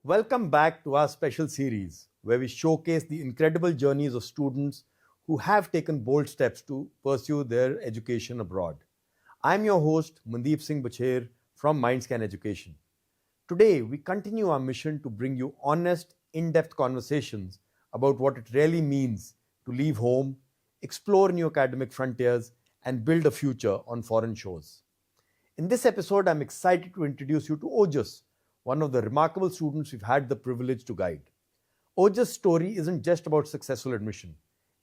Welcome back to our special series where we showcase the incredible journeys of students who have taken bold steps to pursue their education abroad. I'm your host, Mandeep Singh Bacher from MindScan Education. Today, we continue our mission to bring you honest, in depth conversations about what it really means to leave home, explore new academic frontiers, and build a future on foreign shores. In this episode, I'm excited to introduce you to Ojas, one of the remarkable students we've had the privilege to guide. Ojas' story isn't just about successful admission.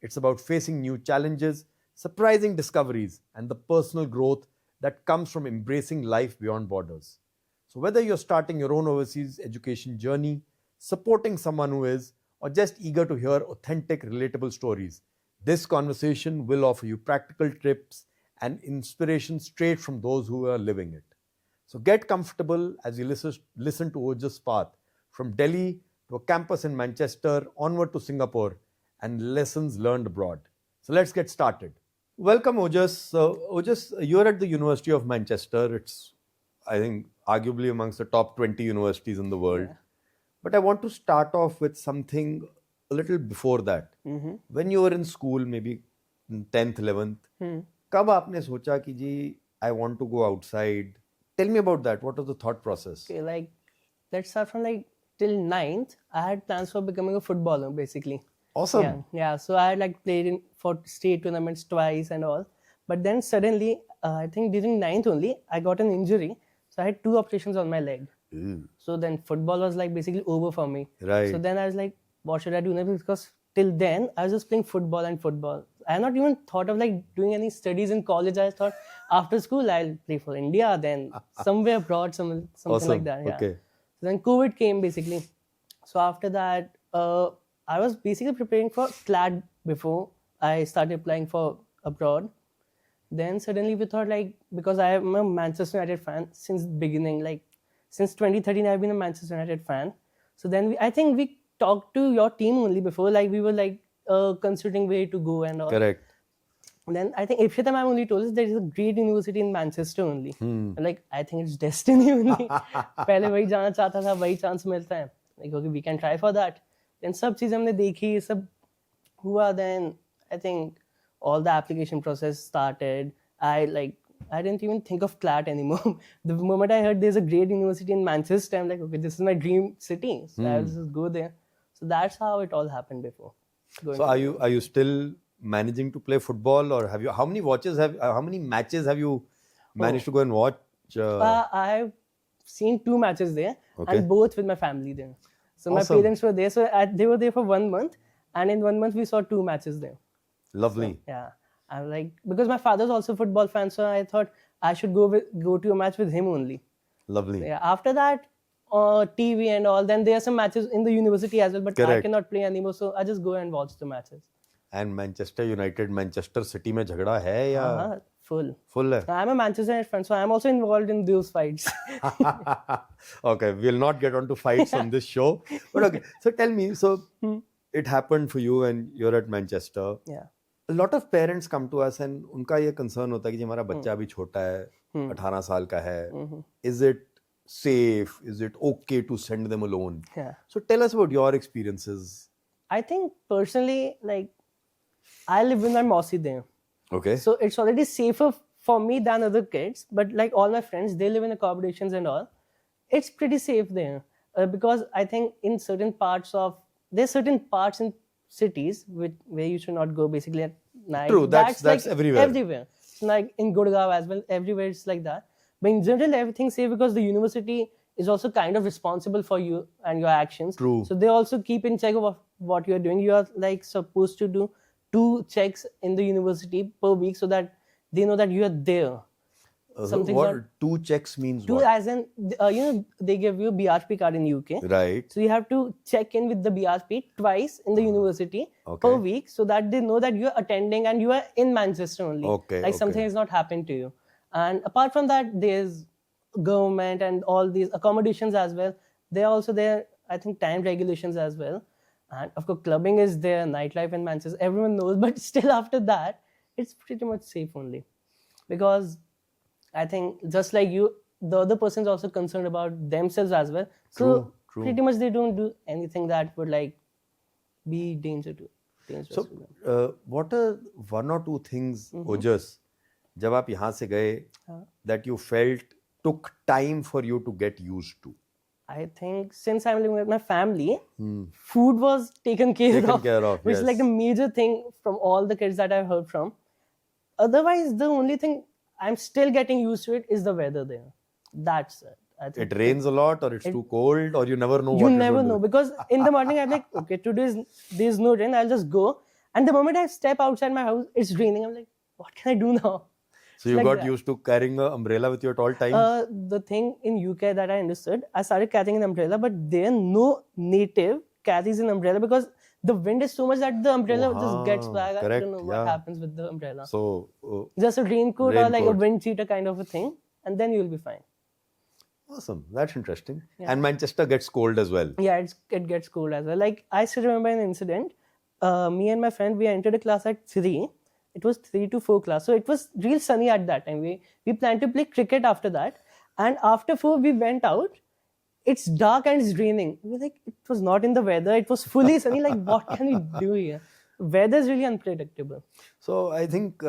It's about facing new challenges, surprising discoveries, and the personal growth that comes from embracing life beyond borders. So whether you're starting your own overseas education journey, supporting someone who is, or just eager to hear authentic, relatable stories, this conversation will offer you practical tips and inspiration straight from those who are living it. So get comfortable as you listen to Ojas' path from Delhi to a campus in Manchester, onward to Singapore, and lessons learned abroad. So let's get started. Welcome, Ojas. So, Ojas, you're at the University of Manchester. It's, I think, arguably amongst the top 20 universities in the world. Yeah. But I want to start off with something a little before that. When you were in school, maybe in 10th, 11th, कब आपने सोचा कि जी I want to go outside? Tell me about that. What was the thought process? Okay, let's start from till 9th. I had plans for becoming a footballer, basically. Awesome. Yeah. So I had played for state tournaments twice and all. But then suddenly, I think during 9th only, I got an injury. So I had 2 operations on my leg. So then football was basically over for me. Right. So then I was like, what should I do next? Because till then, I was just playing football and football. I had not even thought of doing any studies in college. I thought after school I'll play for India, then somewhere abroad, something Awesome. like that. Yeah. Okay. So then COVID came basically. So after that, I was basically preparing for CLAT before I started applying for abroad. Then suddenly we thought because I am a Manchester United fan since beginning, since 2013 I've been a Manchester United fan. So then I think we talked to your team only before, we were considering where to go and all. Correct. And then I think Ipshita ma'am only told us there is a great university in Manchester only. I think it's destiny only. पहले वही जाना चाहता था, वही chance मिलता है. Okay, we can try for that. Then सब चीज़ हमने देखी, सब हुआ. Then I think all the application process started. I didn't even think of CLAT anymore. The moment I heard there's a great university in Manchester, I'm like, okay, this is my dream city. So I'll just go there. So that's how it all happened before. So are you still managing to play football, or have you? How many matches have you managed to go and watch? I've seen 2 matches there, Okay. and both with my family there. So Awesome. my parents were there. So they were there for 1 month, and in 1 month we saw 2 matches there. Lovely. Yeah, I'm because my father's also a football fan, so I thought I should go to a match with him only. Lovely. So yeah, after that, TV and all, then there are some matches in the university as well, but I Correct. cannot play anymore, so I just go and watch the matches. And Manchester United, Manchester City में झगड़ा है या full है? I'm a Manchester United fan, so I'm also involved in those fights. Okay, we'll not get onto fights on this show. But okay, so tell me, it happened for you and you're at Manchester. Yeah. A lot of parents come to us and उनका ये concern होता है कि हमारा बच्चा अभी छोटा है, 18 साल का है. Is it safe? Is it okay to send them alone? Yeah. So tell us about your experiences. I think personally, I live with my Mausi there. Okay. So it's already safer for me than other kids. But all my friends, they live in accommodations and all. It's pretty safe there. Because I think in there's certain parts in cities where you should not go basically at night. True, that's everywhere. Everywhere. In Gurgaon as well, everywhere it's like that. But in general, everything's safe because the university is also kind of responsible for you and your actions. True. So they also keep in check of what you're doing. You are supposed to do 2 checks in the university per week so that they know that you are there. What 2 checks means? 2 what? as in, they give you a BRP card in UK. Right. So you have to check in with the BRP twice in the university per week so that they know that you are attending and you are in Manchester only. Okay. Something has not happened to you. And apart from that, there's government and all these accommodations as well. They are also there, I think, time regulations as well. And of course, clubbing is there, nightlife in Manchester, everyone knows. But still after that, it's pretty much safe only. Because I think just like you, the other person is also concerned about themselves as well. So pretty much they don't do anything that would like be dangerous So, to them. what are one or two things, Ojas, जब आप यहाँ से गए, that you felt took time for you to get used to? I think since I'm living with my family, food was taken care Taken of, care of, which is like the yes. major thing from all the kids that I've heard from. Otherwise, the only thing I'm still getting used to it is the weather there. That's it. I think It rains a lot, or it's too cold, or you never know you what never it's know, going to do. because in the morning I'm like, okay, there's no rain, I'll just go. And the moment I step outside my house, it's raining. I'm like, what can I do now? So you like got that. used to carrying an umbrella with you at all times? The thing in UK that I understood, I started carrying an umbrella, but there no native carries an umbrella because the wind is so much that the umbrella just gets back. I correct, don't know what yeah. happens with the umbrella. So, Just a raincoat or like a Raincoat. wind cheater kind of a thing, and then you'll be fine. awesome. That's interesting. And Manchester gets cold as well. Yeah, it gets cold as well. Like I still remember an incident. Me and my friend, we entered a class at 3. It was 3 to 4 class. So it was real sunny at that time. We planned to play cricket after that. And after 4, we went out. It's dark and it's raining. We were like, it was not in the weather. It was fully sunny. Like, what can we do here? Weather is really unpredictable. So I think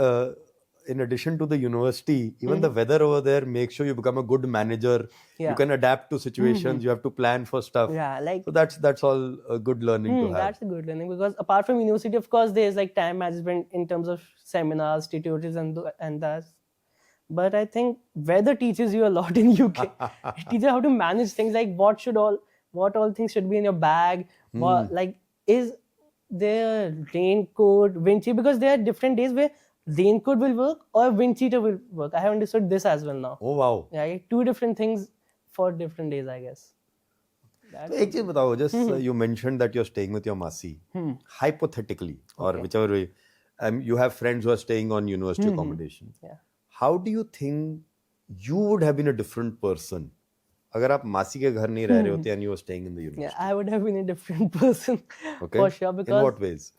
in addition to the university, even the weather over there makes sure you become a good manager. Yeah. You can adapt to situations. You have to plan for stuff. Yeah, like So that's all a good learning to have. that's a good learning, because apart from university, of course, there's like time management in terms of seminars, tutorials, and that. But I think weather teaches you a lot in UK. It teaches you how to manage things, like what all things should be in your bag. What, like, is there raincoat, wind cheater? Because there are different days where raincoat will work or wind cheater will work. I have understood this as well now. Oh wow. Yeah, 2 different things for different days, I guess. So एक चीज बताओ, just you mentioned that you're staying with your masi. Hypothetically, or whichever way, you have friends who are staying on university accommodation. Yeah. How do you think you would have been a different person अगर आप मासी के घर नहीं रह रहे होते and you were staying in the university? Yeah, I would have been a different person for sure. Because in what ways?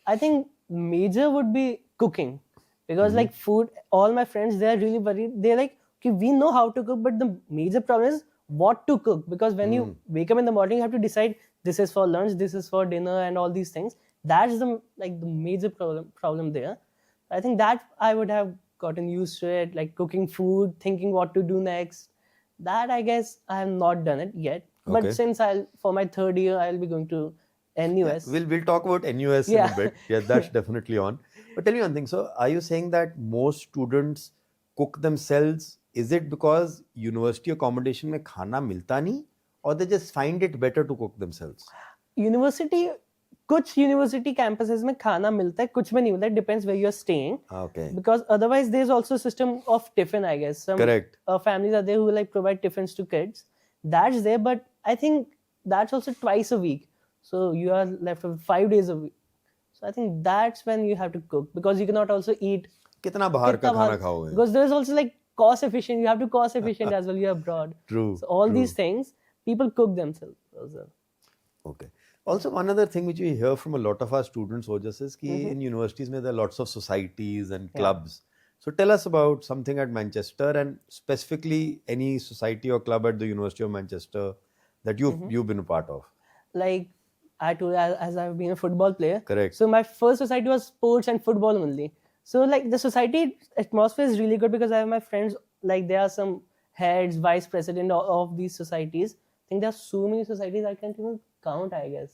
I think major would be cooking, because like food, all my friends, they are really worried. They're like, okay, we know how to cook, but the major problem is what to cook, because when you wake up in the morning, you have to decide this is for lunch, this is for dinner, and all these things. That's the major problem there. I think that I would have gotten used to it, like cooking food, thinking what to do next. That I guess I have not done it yet. But Okay. since for my 3rd year, I'll be going to NUS. We'll talk about NUS in Yeah. a bit. Yeah, that's definitely on. But tell me one thing. So, are you saying that most students cook themselves? Is it because university accommodation में खाना मिलता नहीं, or they just find it better to cook themselves? कुछ university campuses में खाना मिलता है, कुछ में नहीं मिलता है. Depends where you're staying. Okay. Because otherwise there's also a system of tiffin, I guess. Some Correct. Families are there who like provide tiffins to kids. That's there, but I think that's also twice a week. So you are left with 5 days a week. So I think that's when you have to cook, because you cannot also eat. कितना बाहर का खाना खाओगे? Because there's also like cost efficient. You have to cost efficient as well. You're abroad. True. So all these things, people cook themselves as well. Okay. Also, one other thing which we hear from a lot of our students, Ojas, is that in universities there are lots of societies and clubs. So tell us about something at Manchester, and specifically any society or club at the University of Manchester that you've been a part of. Like I told you, as I've been a football player. Correct. So my first society was sports and football only. So like the society atmosphere is really good, because I have my friends, like there are some heads, vice president of these societies. I think there are so many societies I can't even count, I guess.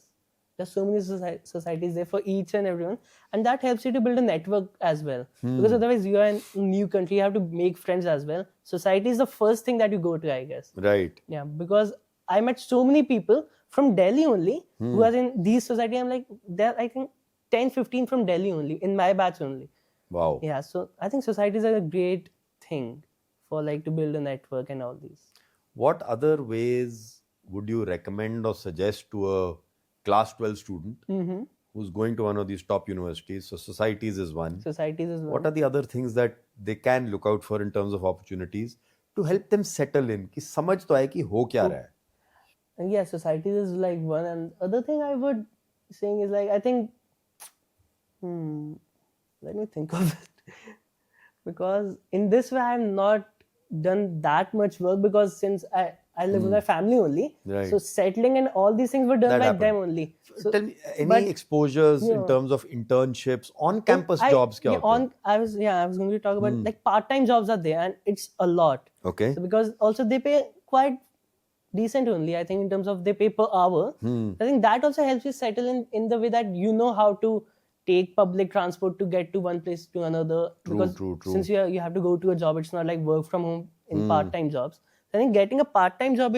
There's so many societies there for each and everyone, and that helps you to build a network as well. Because otherwise you are in a new country, you have to make friends as well. Society is the first thing that you go to, I guess. Right. Yeah, because I met so many people from Delhi only who are in these society. I'm like, there I think 10, 15 from Delhi only, in my batch only. Wow. Yeah, so I think societies are a great thing for like to build a network and all these. What other ways would you recommend or suggest to a class 12 student who's going to one of these top universities? So societies is one. Societies as well. What are the other things that they can look out for in terms of opportunities to help them settle in? कि समझ तो आए कि हो क्या रहा है? And yeah, societies is like one. And other thing I would saying is like, I think, let me think of it. Because in this way, I'm not done that much work, because since I live with my family only. Right. So settling and all these things were done That by happened. them only. So Tell me, any but, exposures you in know, terms of internships, on-campus jobs kya yeah, hote hain? I was going to talk about like part-time jobs are there and it's a lot. Okay. So because also they pay quite decent only, I think, in terms of they pay per hour. I think that also helps you settle in the way that you know how to take public transport to get to one place to another. Because True. since you have to go to a job, it's not like work from home in part-time jobs. I think getting a part-time job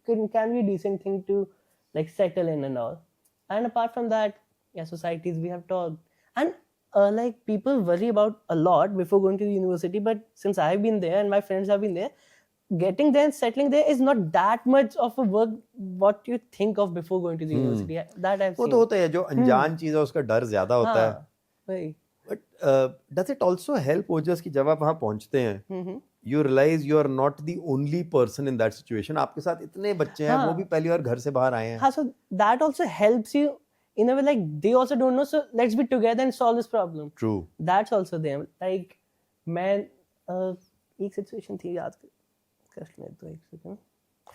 can be a decent thing to like settle in and all. And apart from that, yeah, societies we have talked. And like people worry about a lot before going to the university, but since I've been there and my friends have been there, getting there and settling there is not that much of a work what you think of before going to the university. That I've वो seen. तो होता है, जो अनजान चीज है उसका डर ज्यादा होता है. हाँ, वही. But does it also help ओजस कि जब आप वहाँ पहुँचते हैं, you realize you are not the only person in that situation. आपके साथ इतने बच्चे हैं, वो भी पहली बार घर से बाहर आए हैं. हाँ, so that also helps you in a way, like they also don't know, so let's be together and solve this problem. True. That's also there. Like मैं एक situation थी याद कर लें तो एक second.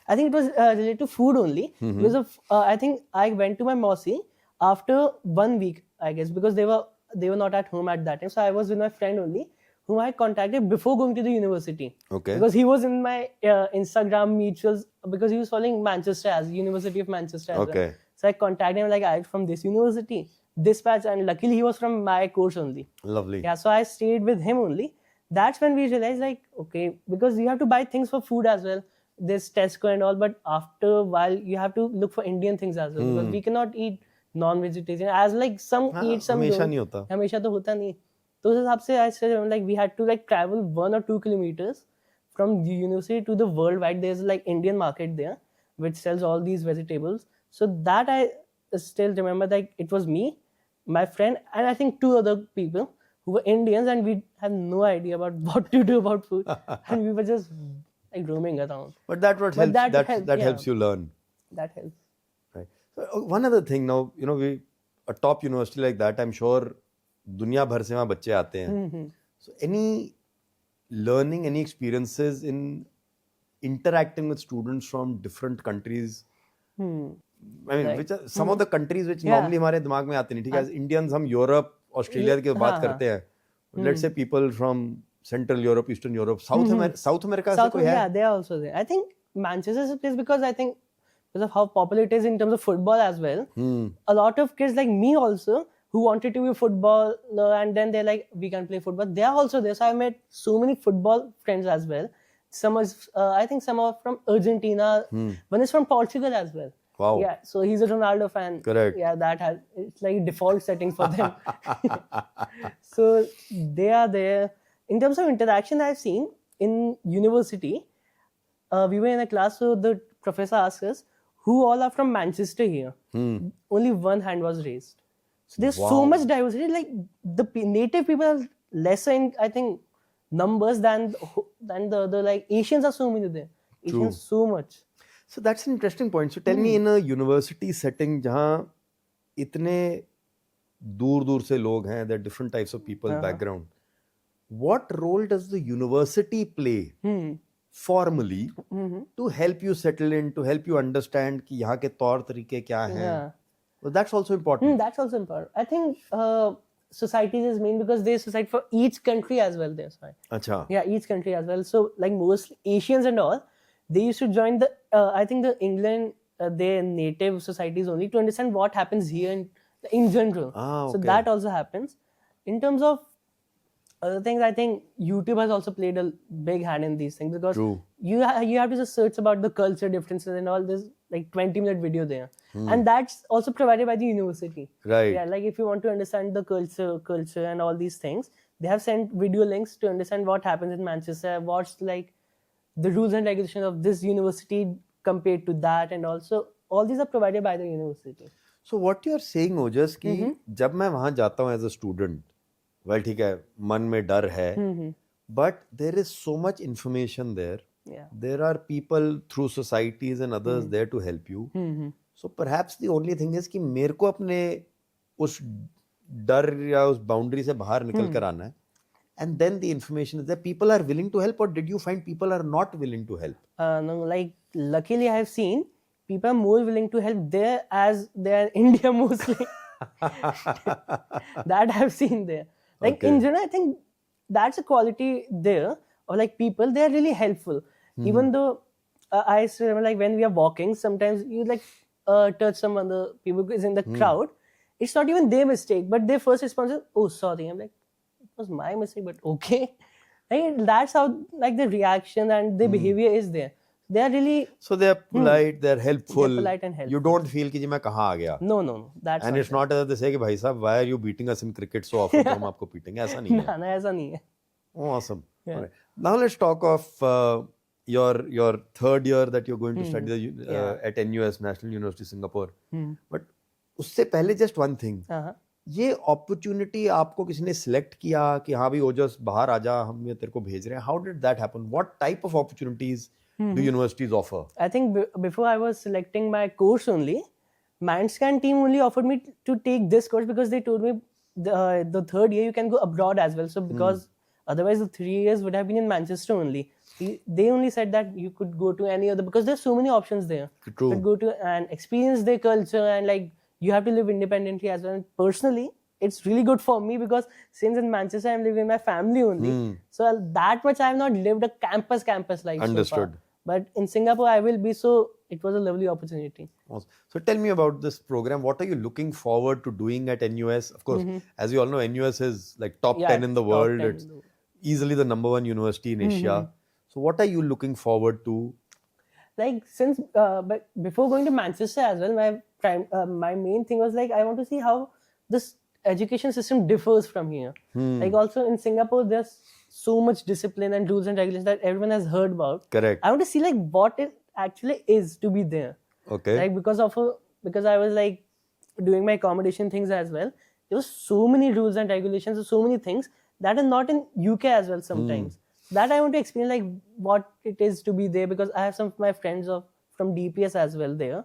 I think it was related to food only. Because of I think I went to my Mosi after 1 week, I guess, because they were not at home at that time. So I was with my friend only, whom I had contacted before going to the university. Okay. Because he was in my Instagram mutuals, because he was following Manchester as University of Manchester as Okay. well. So I contacted him like, I'm from this university, this batch, and luckily he was from my course only. Lovely. Yeah, so I stayed with him only. That's when we realized like, okay, because you have to buy things for food as well. There's Tesco and all, but after a while you have to look for Indian things as well, because we cannot eat non-vegetarian as like some eat, some हमेशा don't. नहीं होता. हमेशा तो होता नहीं. तो उस हिसाब से I said like we had to like travel 1 or 2 kilometers from the university to the worldwide. There's like Indian market there which sells all these vegetables. So that I still remember, like it was me, my friend, and I think 2 other people who were Indians, and we had no idea about what to do about food, and we were just like roaming around. But that what But helps. That yeah. helps you learn. That helps. Right. So, one other thing now, a top university like that, I'm sure दुनिया भर से वहाँ बच्चे आते हैं. So any learning, any experiences in interacting with students from different countries? I mean, Right. which are some of the countries which Yeah. normally हमारे दिमाग में आते नहीं. ठीक है, Indians हम यूरोप, ऑस्ट्रेलिया की बात करते हैं. Let's say people from Central Europe, Eastern Europe, South America से कोई है? Yeah, they are also there. I think Manchester is a place because I think because of how popular it is in terms of football as well. A lot of kids like me also who wanted to be a footballer, and then they're like, we can play football. They are also there. So I met so many football friends as well. Some is, I think some are from Argentina. One is from Portugal as well. Wow. Yeah, so he's a Ronaldo fan. Correct. Yeah, it's like default setting for them. So they are there. In terms of interaction I've seen in university, we were in a class, so the professor asked us, who all are from Manchester here? Only one hand was raised. So there's so much diversity. Like the native people are lesser in, I think, numbers than the like Asians are so many there. Asians so much. So that's an interesting point. So tell me, in a university setting जहाँ इतने दूर से लोग हैं, there are different types of people, background. What role does the university play formally to help you settle in, to help you understand कि यहाँ के तौर तरीके क्या हैं? Well, that's also important. That's also important. I think societies is main because there's society for each country as well. There's अच्छा. Yeah, each country as well. So like most Asians and all, they used to join the I think the England their native societies only to understand what happens here in general. So that also happens. In terms of other things, I think YouTube has also played a big hand in these things because you have to just search about the culture differences and all this like 20-minute video there, and that's also provided by the university. Right. Yeah, like if you want to understand the culture and all these things, they have sent video links to understand what happens in Manchester, what's like the rules and regulations of this university compared to that, and also all these are provided by the university. So what you are saying, Ojas, कि जब मैं वहाँ जाता हूँ as a student, well, ठीक है, मन में डर है, but there is so much information there. Yeah. There are people through societies and others there to help you. So perhaps the only thing is कि मेरे को अपने उस डर या उस बाउंड्री से बाहर निकल कर आना है. and then the information is that people are willing to help, or did you find people are not willing to help? No, like luckily I have seen people are more willing to help there as they are in India mostly. That I've seen there. Like in general, I think that's a quality there. Or like people, they are really helpful. Even though I still remember, like when we are walking, sometimes you like touch some other people who is in the crowd. It's not even their mistake, but their first response is, "Oh, sorry." I'm like, "It was my mistake, but okay." Like, that's how like the reaction and the behavior is there. They are really So they're polite, they're helpful. They're polite and helpful. You don't feel कि जी मैं कहाँ आ गया. no. That's And not it's not as they say कि भाई साहब, why are you beating us in cricket so often? तो हम आपको पीटेंगे. ऐसा नहीं है. ना ऐसा नहीं है. Awesome. Alright. Now let's talk of your third year that you're going to study at NUS, National University Singapore. But उससे पहले just one thing. ये opportunity आपको किसी ने select किया कि हाँ भाई ओजस बाहर आजा, हम ये तेरे को भेज रहे हैं. How did that happen? What type of opportunities do universities offer? I think before I was selecting my course only, MindScan team only offered me to take this course because they told me the third year you can go abroad as well. So because otherwise the 3 years would have been in Manchester only. They only said that you could go to any other, because there's so many options there. True. You could go to and experience their culture, and like you have to live independently as well. And personally, it's really good for me because since in Manchester I'm living with my family only, so that much I have not lived a campus life. Understood. So far. But in Singapore I will be, so it was a lovely opportunity. Awesome. So tell me about this program. What are you looking forward to doing at NUS? Of course, as you all know, NUS is like top 10 in the world. It's easily the number one university in Asia. So what are you looking forward to? Like since but before going to Manchester as well, my main thing was like I want to see how this education system differs from here. Like also in Singapore, there's so much discipline and rules and regulations that everyone has heard about. Correct. I want to see like what it actually is to be there. Okay. Like because I was like doing my accommodation things as well. There was so many rules and regulations, so many things that are not in UK as well sometimes. That I want to experience like what it is to be there, because I have some of my friends from DPS as well there.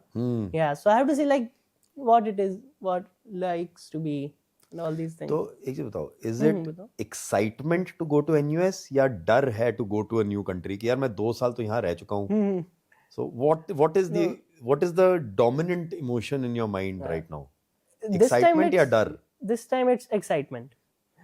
Yeah, so I have to see like what it is, what likes to be, and all these things. तो एक चीज बताओ, is it excitement to go to NUS या डर है to go to a new country कि यार मैं 2 साल तो यहाँ रह चुका हूँ. So what is the dominant emotion in your mind right now? Excitement या डर? This time it's excitement.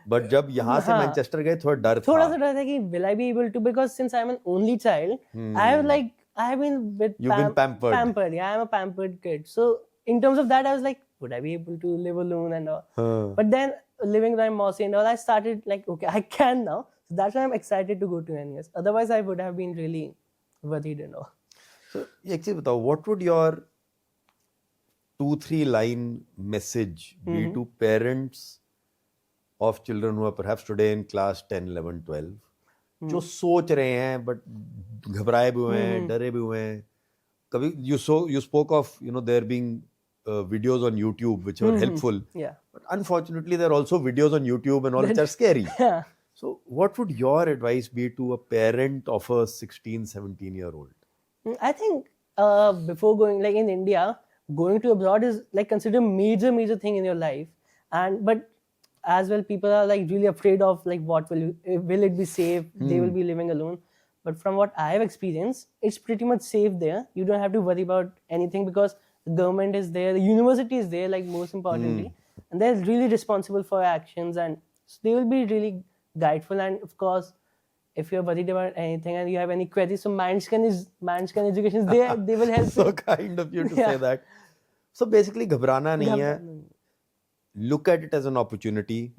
But जब यहाँ से मैनचेस्टर गए थोड़ा डर था. थोड़ा सा डर था कि will I be able to, because since I'm an only child, I have been You've been pampered. Yeah, I'm a pampered kid. So in terms of that, I was like, would I be able to live alone and all? But then living with my Mossy and all, I started like, okay, I can now. So that's why I'm excited to go to NUS. Otherwise, I would have been really worried and all. So एक चीज बताओ, what would your 2-3 line message be to parents of children who are perhaps today in class 10, 11, 12, जो सोच रहे हैं but घबराए भी हुए हैं, डरे भी हुए हैं. कभी you spoke of there being videos on YouTube which are helpful. Yeah. But unfortunately, there are also videos on YouTube and all which are scary. Yeah. So what would your advice be to a parent of a 16, 17-year-old? I think before going, like in India, going to abroad is like considered a major thing in your life. But as well, people are like really afraid of like what will it be safe? They will be living alone. But from what I have experienced, it's pretty much safe there. You don't have to worry about anything because the government is there, the university is there, like most importantly, and they're really responsible for actions, and so they will be really guideful. And of course, if you're worried about anything and you have any queries, so MindScan Education is there. They will help. So kind of you to say that. So basically, घबराना नहीं है. Look at it as an opportunity.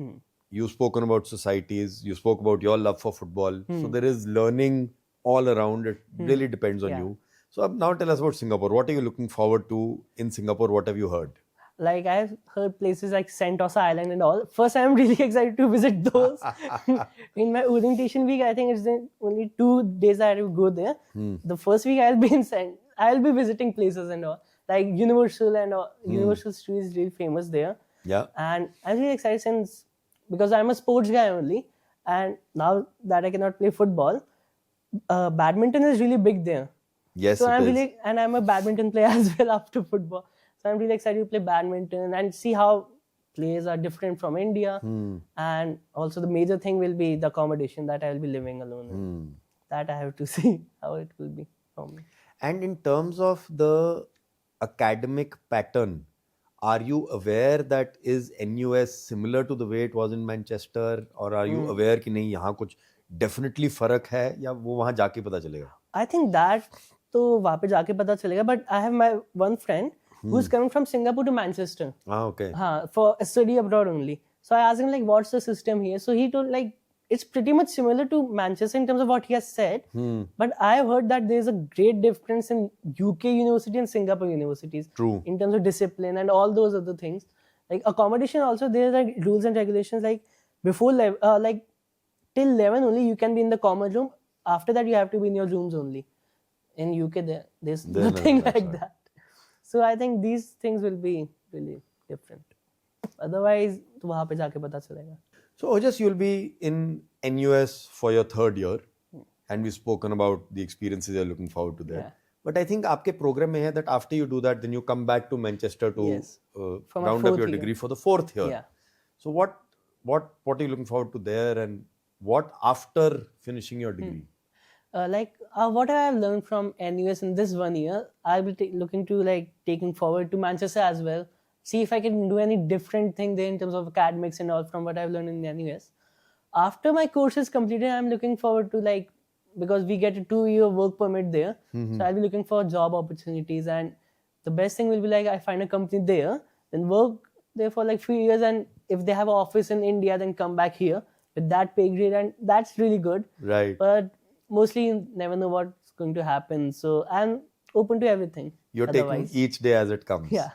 You've spoken about societies. You spoke about your love for football. So there is learning all around. It really depends on you. So now tell us about Singapore. What are you looking forward to in Singapore? What have you heard? Like I've heard places like Sentosa Island and all. First, I'm really excited to visit those. In my orientation week, I think it's only 2 days I will go there. The first week I'll be visiting places and all, like Universal and all. Universal Studios is really famous there. Yeah. And I'm really excited because I'm a sports guy only, and now that I cannot play football, badminton is really big there. Yes, so I'm a badminton player as well after football. So I'm really excited to play badminton and see how players are different from India, and also the major thing will be the accommodation that I will be living alone in. That I have to see how it will be for me. And in terms of the academic pattern, are you aware that is NUS similar to the way it was in Manchester, or are you aware कि नहीं यहाँ कुछ definitely फर्क है, या वो वहाँ जाके पता चलेगा? I think that तो वहाँ पे जाके पता चलेगा. But I have my one friend who's coming from Singapore to Manchester. Okay. For a study abroad only. So I asked him like, what's the system here? So he told like it's pretty much similar to Manchester in terms of what he has said. But I have heard that there's a great difference in UK university and Singapore universities. True. In terms of discipline and all those other things. Like accommodation also, there are rules and regulations like before like till 11 only you can be in the common room. After that you have to be in your rooms only. In UK there's nothing like that. So I think these things will be really different. Otherwise, तो वहाँ पे जाके पता चलेगा. So Ojas, you'll be in NUS for your third year, and we've spoken about the experiences you're looking forward to there. Yeah. But I think आपके program में है that after you do that, then you come back to Manchester to For my round up fourth your year. degree for the fourth year. Yeah. So what are you looking forward to there, and what after finishing your degree? What I have learned from NUS in this 1 year, I will looking to like taking forward to Manchester as well. See if I can do any different thing there in terms of academics and all from what I've learned in NUS. After my course is completed, I'm looking forward to like, because we get a 2-year work permit there. So I'll be looking for job opportunities, and the best thing will be like I find a company there, then work there for like few years, and if they have an office in India, then come back here with that pay grade, and that's really good. Right. But mostly you never know what's going to happen. So I'm open to everything. You're taking each day as it comes. Yeah.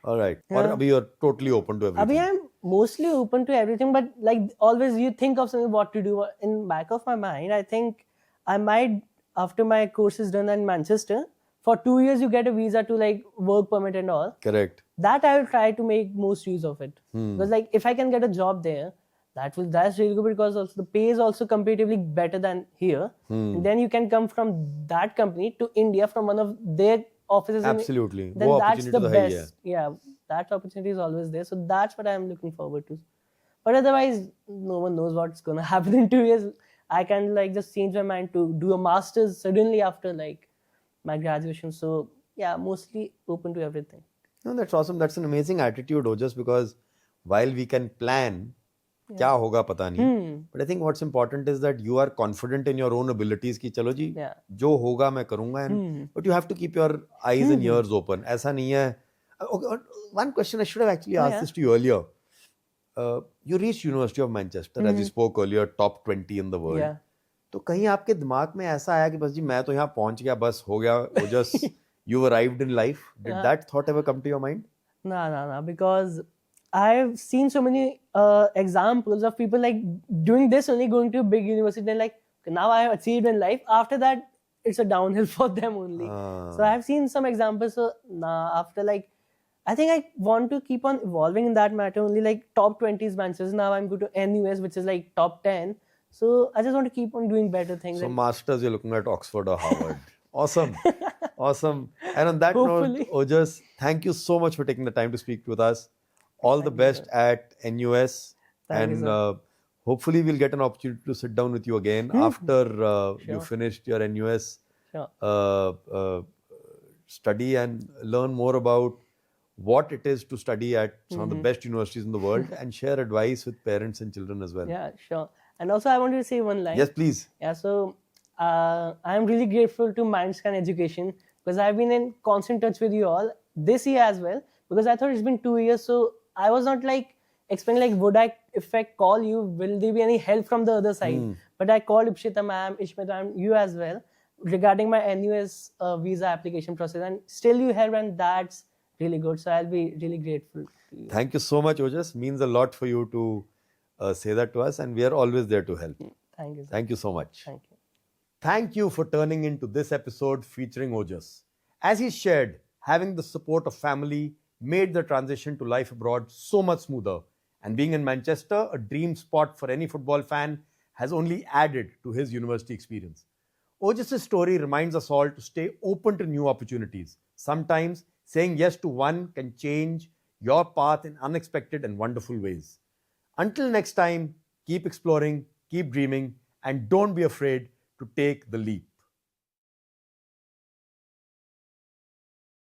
All right. Or abhi you're totally open to everything. Abhi I'm mostly open to everything, but like always you think of something what to do. In back of my mind, I think I might, after my course is done in Manchester, for 2 years you get a visa to like work permit and all. Correct. That I will try to make most use of it. Because like if I can get a job there, that's really good, because also the pay is also comparatively better than here. And then you can come from that company to India from one of their offices. Absolutely. Then that's the best. Yeah, that opportunity is always there. So that's what I'm looking forward to. But otherwise, no one knows what's going to happen in 2 years. I can like just change my mind to do a master's suddenly after like my graduation. So yeah, mostly open to everything. No, that's awesome. That's an amazing attitude, Ojas, because while we can plan, क्या होगा पता नहीं, but I think what's important is that you are confident in your own abilities कि चलो जी जो होगा मैं करूँगा, and but you have to keep your eyes and ears open. ऐसा नहीं है. Okay, one question I should have actually asked this to you earlier. You reached University of Manchester, as you spoke earlier, top 20 in the world. Yeah. तो कहीं आपके दिमाग में ऐसा आया कि बस जी मैं तो यहाँ पहुँच गया, बस हो गया, वो just you arrived in life. Did that thought ever come to your mind? No, because I've seen so many examples of people like doing this only, going to a big university, and like now I have achieved in life. After that, it's a downhill for them only. So I've seen some examples. So after like, I think I want to keep on evolving in that matter only. Like top 20 is Manchester. Now I'm going to NUS, which is like top 10. So I just want to keep on doing better things. So masters, you're looking at Oxford or Harvard. Awesome. Awesome. And on that note, Ojas, thank you so much for taking the time to speak with us. All the best at NUS. And hopefully we'll get an opportunity to sit down with you again after you finished your NUS study and learn more about what it is to study at some of the best universities in the world and share advice with parents and children as well. Yeah, sure. And also I wanted to say one line. Yes, please. Yeah, so I'm really grateful to MindScan Education because I've been in constant touch with you all this year as well, because I thought it's been 2 years. So I was not like expecting like, would I, if I call you, will there be any help from the other side? But I called Ipshita ma'am, Ishmita ma'am, you as well, regarding my NUS visa application process, and still you have, and that's really good. So I'll be really grateful to you. Thank you so much, Ojas. Means a lot for you to say that to us, and we are always there to help. Thank you. Thank you so much. Thank you. Thank you for turning into this episode featuring Ojas. As he shared, having the support of family made the transition to life abroad so much smoother, and being in Manchester, a dream spot for any football fan, has only added to his university experience. Ojas' story reminds us all to stay open to new opportunities. Sometimes saying yes to one can change your path in unexpected and wonderful ways. Until next time, keep exploring, keep dreaming, and don't be afraid to take the leap.